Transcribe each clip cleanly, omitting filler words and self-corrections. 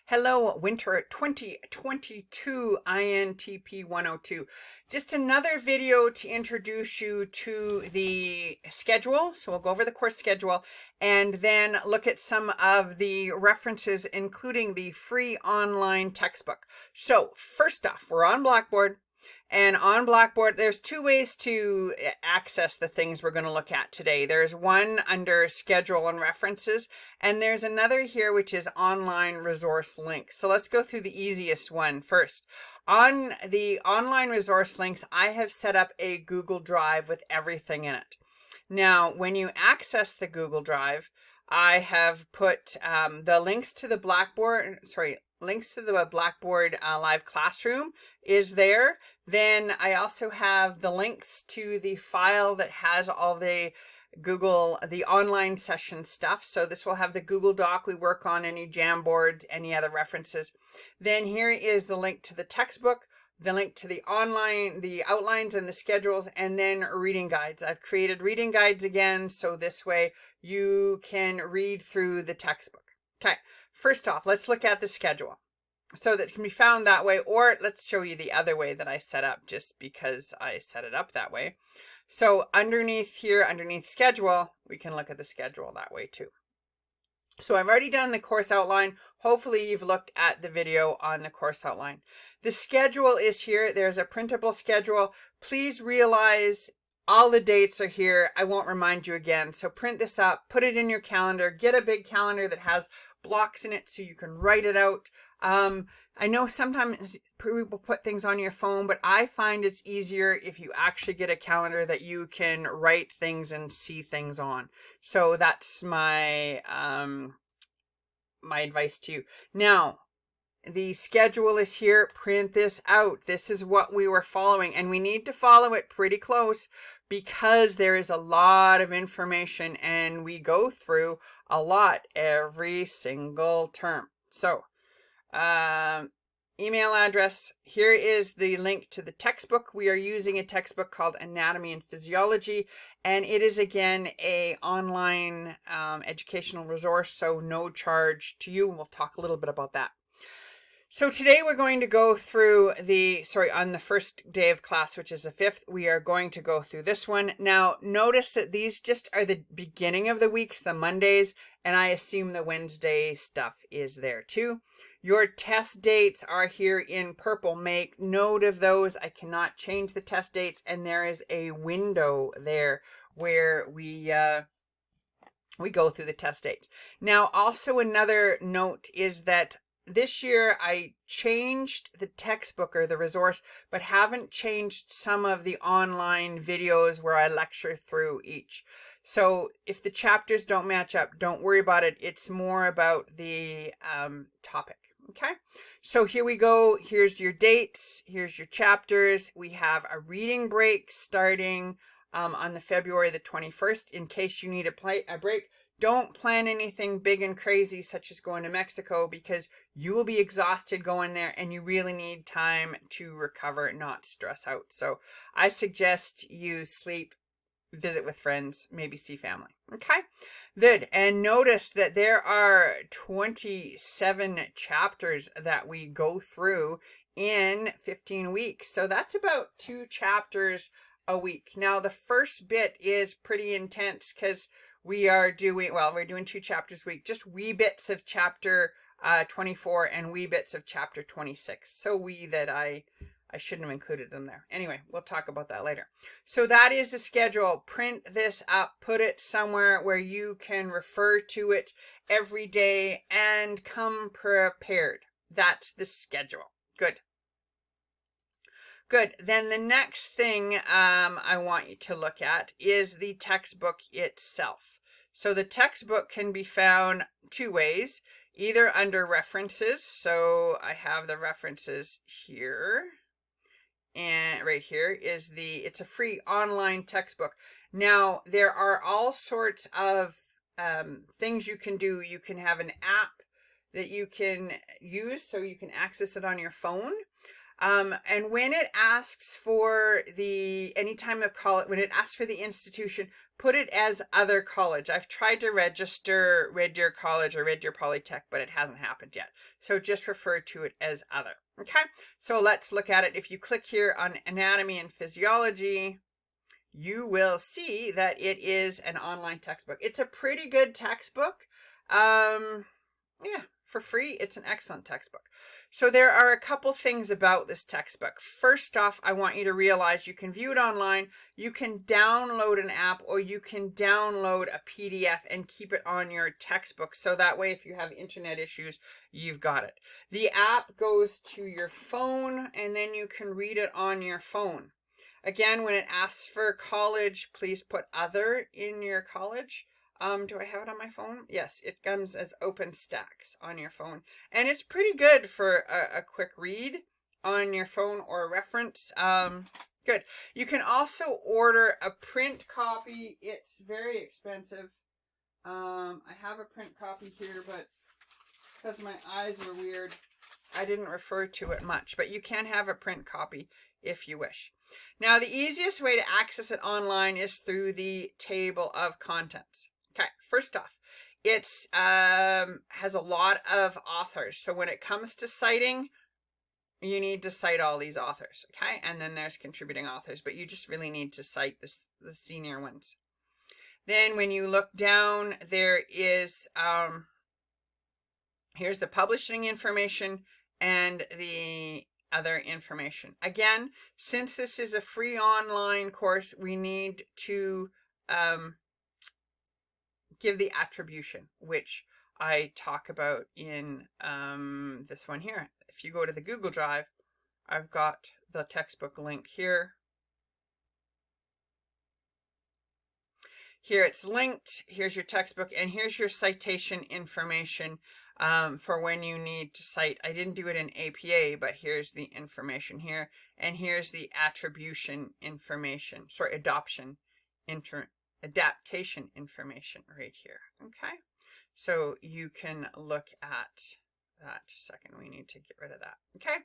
Hello, winter 2022 INTP 102. Just another video to introduce you to the schedule. So we'll go over the course schedule and then look at some of the references, including the free online textbook. So first off, we're on Blackboard. And on Blackboard, there's two ways to access the things we're going to look at today. There's one under schedule and references, and there's another here which is online resource links. So let's go through the easiest one first. On the online resource links, I have set up a Google Drive with everything in it. Now, when you access the Google Drive, I have put the links to the Blackboard, links to the Blackboard live classroom is there. Then I also have the links to the file that has all the the online session stuff. So this will have the Google Doc we work on, any Jamboards, any other references. Then here is the link to the textbook, the link to the online, the outlines and the schedules, and then reading guides. I've created reading guides again, so this way you can read through the textbook. Okay, first off, let's look at the schedule. So that can be found that way, or let's show you the other way that I set up just because I set it up that way. So underneath here, underneath schedule, we can look at the schedule that way too. So I've already done the course outline. Hopefully you've looked at the video on the course outline. The schedule is here. There's a printable schedule. Please realize all the dates are here. I won't remind you again. So print this up, put it in your calendar, get a big calendar that has blocks in it so you can write it out. I know sometimes people put things on your phone, but I find it's easier if you actually get a calendar that you can write things and see things on. So that's my my advice to you. Now, the schedule is here. Print this out. This is what we were following, and we need to follow it pretty close because there is a lot of information and we go through a lot every single term. So email address, here is the link to the textbook. We are using a textbook called Anatomy and Physiology, and it is again a online educational resource, so no charge to you. We'll talk a little bit about that. So today we're going to go through on the first day of class, which is the 5th, we are going to go through this one. Now, notice that these just are the beginning of the weeks, the Mondays, and I assume the Wednesday stuff is there too. Your test dates are here in purple. Make note of those. I cannot change the test dates, and there is a window there where we go through the test dates. Now, also another note is that this year I changed the textbook or the resource, but haven't changed some of the online videos where I lecture through each. So if the chapters don't match up, don't worry about it. It's more about the topic. Okay, so here we go. Here's your dates. Here's your chapters. We have a reading break starting on the February the 21st. In case you need a break, don't plan anything big and crazy such as going to Mexico, because you will be exhausted going there and you really need time to recover, not stress out. So I suggest you sleep, visit with friends, maybe see family. Okay, good. And notice that there are 27 chapters that we go through in 15 weeks. So that's about 2 chapters a week. Now, the first bit is pretty intense because we're doing 2 chapters a week, just wee bits of chapter 24 and wee bits of chapter 26. So I shouldn't have included them there. Anyway, we'll talk about that later. So that is the schedule. Print this up, put it somewhere where you can refer to it every day and come prepared. That's the schedule. Good. Good. Then the next thing I want you to look at is the textbook itself. So the textbook can be found 2 ways, either under references. So I have the references here. And right here is it's a free online textbook. Now, there are all sorts of things you can do. You can have an app that you can use so you can access it on your phone. And when it asks for the any time of college, when it asks for the institution, put it as other college. I've tried to register Red Deer College or Red Deer Polytech, but it hasn't happened yet. So just refer to it as other. Okay, so let's look at it. If you click here on anatomy and physiology, you will see that it is an online textbook. It's a pretty good textbook. Yeah, for free, it's an excellent textbook. So there are a couple things about this textbook. First off, I want you to realize you can view it online, you can download an app, or you can download a PDF and keep it on your textbook. So that way, if you have internet issues, you've got it. The app goes to your phone, and then you can read it on your phone. Again, when it asks for college, please put other in your college. Do I have it on my phone? Yes, it comes as OpenStax on your phone. And it's pretty good for a quick read on your phone or a reference. Good. You can also order a print copy. It's very expensive. I have a print copy here, but because my eyes were weird, I didn't refer to it much. But you can have a print copy if you wish. Now, the easiest way to access it online is through the table of contents. Okay, first off, it has a lot of authors. So when it comes to citing, you need to cite all these authors, okay? And then there's contributing authors, but you just really need to cite the senior ones. Then when you look down, there is, here's the publishing information and the other information. Again, since this is a free online course, we need to give the attribution, which I talk about in this one here. If you go to the Google Drive, I've got the textbook link here. Here it's linked, here's your textbook, and here's your citation information for when you need to cite. I didn't do it in APA, but here's the information here, and here's the attribution information, sorry, adaptation information right here. Okay, so you can look at that. Just a second, we need to get rid of that. Okay,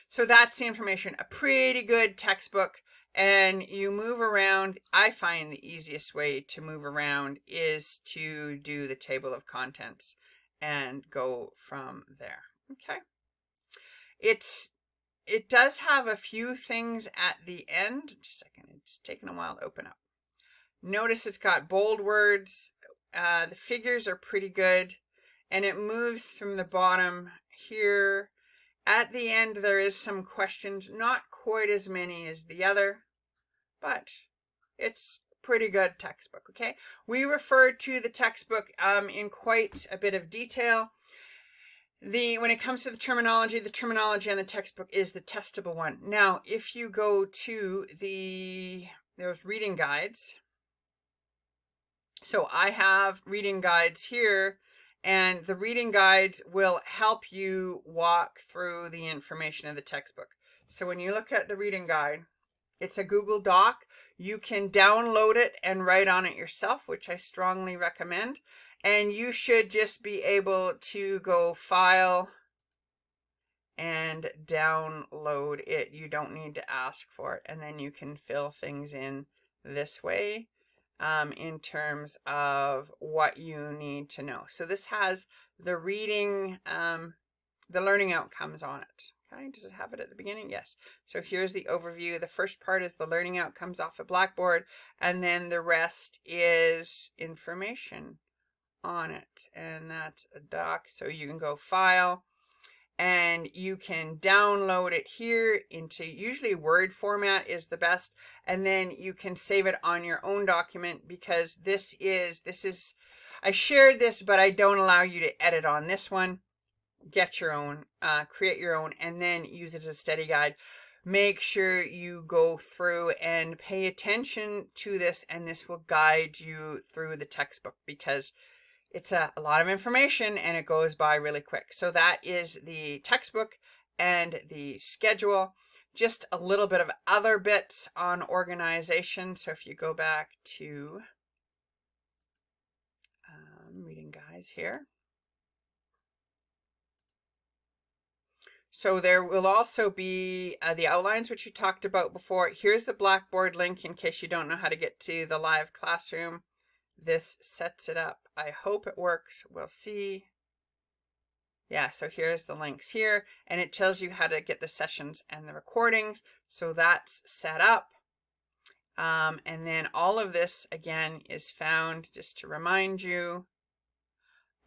so that's the information. A pretty good textbook, and you move around. I find the easiest way to move around is to do the table of contents and go from there. Okay, it does have a few things at the end. Just a second, it's taken a while to open up. Notice it's got bold words. The figures are pretty good, and it moves from the bottom here. At the end, there is some questions, not quite as many as the other, but it's pretty good textbook. Okay, we refer to the textbook in quite a bit of detail. When it comes to the terminology on the textbook is the testable one. Now, if you go to there's reading guides. So I have reading guides here, and the reading guides will help you walk through the information of the textbook. So when you look at the reading guide, it's a Google Doc. You can download it and write on it yourself, which I strongly recommend. And you should just be able to go File and download it. You don't need to ask for it. And then you can fill things in this way. In terms of what you need to know. So this has the reading, the learning outcomes on it. Okay, does it have it at the beginning? Yes. So here's the overview. The first part is the learning outcomes off of Blackboard, and then the rest is information on it. And that's a doc. So you can go File, and you can download it here into, usually Word format is the best, and then you can save it on your own document, because this is I shared this, but I don't allow you to edit on this one. Get your own, create your own, and then use it as a study guide. Make sure you go through and pay attention to this, and this will guide you through the textbook, because it's a lot of information and it goes by really quick. So that is the textbook and the schedule. Just a little bit of other bits on organization. So if you go back to reading guides here. So there will also be the outlines, which you talked about before. Here's the Blackboard link in case you don't know how to get to the live classroom. This sets it up. I hope it works. We'll see. Yeah, so here's the links here, and it tells you how to get the sessions and the recordings. So that's set up. And then all of this, again, is found, just to remind you,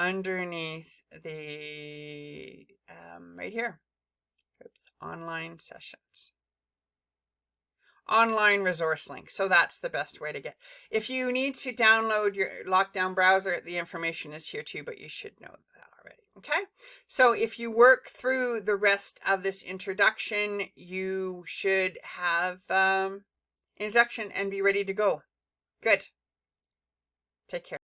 underneath the, right here. Oops, online sessions. Online resource link. So that's the best way to get. If you need to download your lockdown browser, the information is here too, but you should know that already. Okay. So if you work through the rest of this introduction, you should have introduction and be ready to go. Good. Take care.